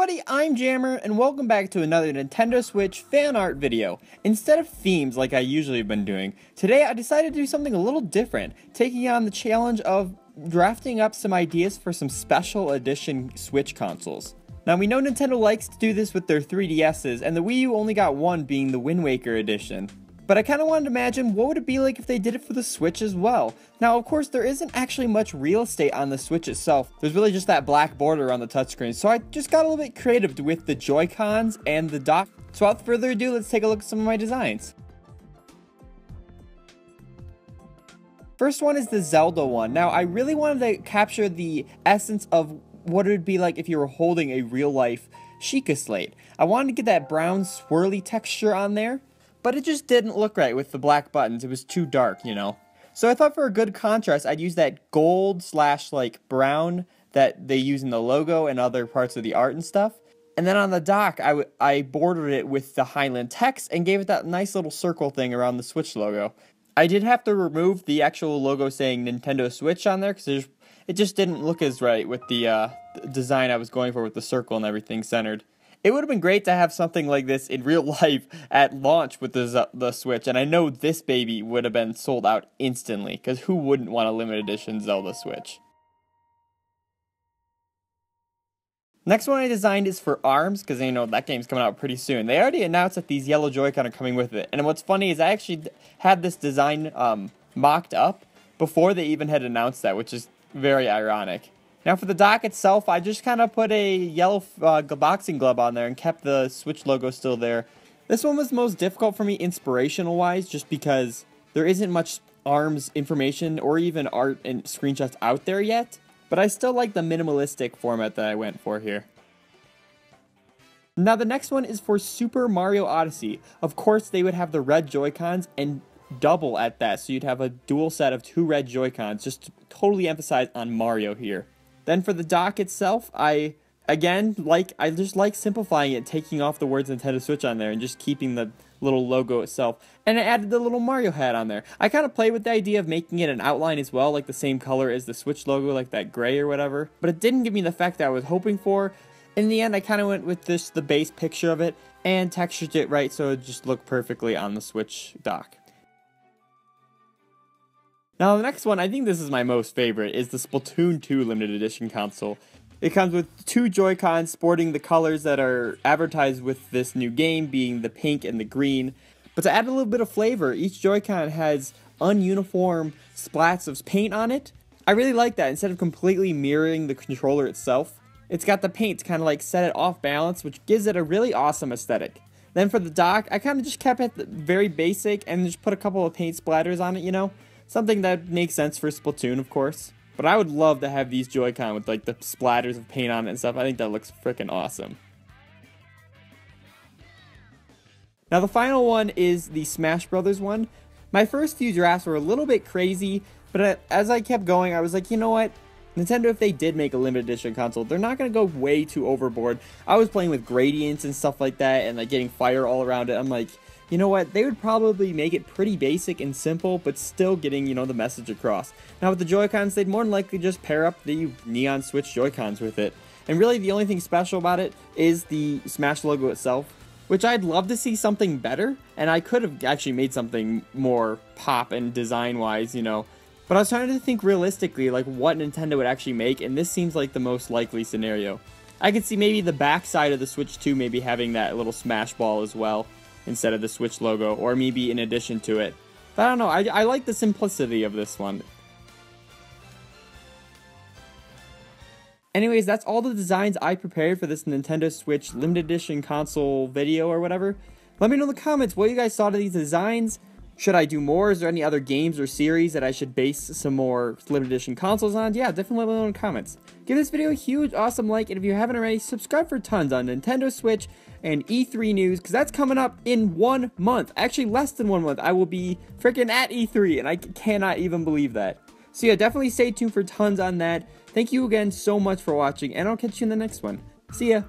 everybody, I'm Jammer, and welcome back to another Nintendo Switch fan art video. Instead of themes like I usually have been doing, today I decided to do something a little different, taking on the challenge of drafting up some ideas for some special edition Switch consoles. Now we know Nintendo likes to do this with their 3DS's, and the Wii U only got one, being the Wind Waker edition. But I kind of wanted to imagine what would it be like if they did it for the Switch as well. Now, of course, there isn't actually much real estate on the Switch itself. There's really just that black border on the touchscreen. So I just got a little bit creative with the Joy-Cons and the dock. So without further ado, let's take a look at some of my designs. First one is the Zelda one. Now, I really wanted to capture the essence of what it would be like if you were holding a real-life Sheikah Slate. I wanted to get that brown swirly texture on there, but it just didn't look right with the black buttons. It was too dark, you know. So I thought for a good contrast, I'd use that gold slash like brown that they use in the logo and other parts of the art and stuff. And then on the dock, I bordered it with the Highland text and gave it that nice little circle thing around the Switch logo. I did have to remove the actual logo saying Nintendo Switch on there because it just didn't look as right with the design I was going for with the circle and everything centered. It would have been great to have something like this in real life at launch with the Switch, and I know this baby would have been sold out instantly, because who wouldn't want a limited edition Zelda Switch? Next one I designed is for ARMS, because you know that game's coming out pretty soon. They already announced that these yellow Joy-Con are coming with it, and what's funny is I actually had this design mocked up before they even had announced that, which is very ironic. Now for the dock itself, I just kind of put a yellow boxing glove on there and kept the Switch logo still there. This one was most difficult for me inspirational-wise, just because there isn't much ARMS information or even art and screenshots out there yet, but I still like the minimalistic format that I went for here. Now the next one is for Super Mario Odyssey. Of course they would have the red Joy-Cons and double at that, so you'd have a dual set of 2 red Joy-Cons, just to totally emphasize on Mario here. Then for the dock itself, I just like simplifying it, taking off the words Nintendo Switch on there and just keeping the little logo itself. And I added the little Mario hat on there. I kind of played with the idea of making it an outline as well, like the same color as the Switch logo, like that gray or whatever. But it didn't give me the effect that I was hoping for. In the end, I kind of went with the base picture of it and textured it right so it just looked perfectly on the Switch dock. Now the next one, I think this is my most favorite, is the Splatoon 2 limited edition console. It comes with 2 Joy-Cons sporting the colors that are advertised with this new game, being the pink and the green. But to add a little bit of flavor, each Joy-Con has ununiform splats of paint on it. I really like that. Instead of completely mirroring the controller itself, it's got the paint to kind of like set it off balance, which gives it a really awesome aesthetic. Then for the dock, I kind of just kept it very basic and just put a couple of paint splatters on it, you know? Something that makes sense for Splatoon, of course. But I would love to have these Joy-Con with like the splatters of paint on it and stuff. I think that looks freaking awesome. Now the final one is the Smash Brothers one. My first few drafts were a little bit crazy, but as I kept going, I was like, you know what? Nintendo, if they did make a limited edition console, they're not going to go way too overboard. I was playing with gradients and stuff like that and like getting fire all around it. I'm like, you know what, they would probably make it pretty basic and simple, but still getting, you know, the message across. Now with the Joy-Cons, they'd more than likely just pair up the neon Switch Joy-Cons with it. And really the only thing special about it is the Smash logo itself, which I'd love to see something better, and I could have actually made something more pop and design-wise, you know. But I was trying to think realistically, like what Nintendo would actually make, and this seems like the most likely scenario. I could see maybe the back side of the Switch 2 maybe having that little Smash ball as well, instead of the Switch logo, or maybe in addition to it. But I don't know, I like the simplicity of this one. Anyways, that's all the designs I prepared for this Nintendo Switch limited edition console video or whatever. Let me know in the comments what you guys thought of these designs. Should I do more? Is there any other games or series that I should base some more limited edition consoles on? Yeah, definitely let me know in the comments. Give this video a huge, awesome like, and if you haven't already, subscribe for tons on Nintendo Switch and E3 news, because that's coming up in 1 month. Actually, less than 1 month. I will be freaking at E3, and I cannot even believe that. So yeah, definitely stay tuned for tons on that. Thank you again so much for watching, and I'll catch you in the next one. See ya!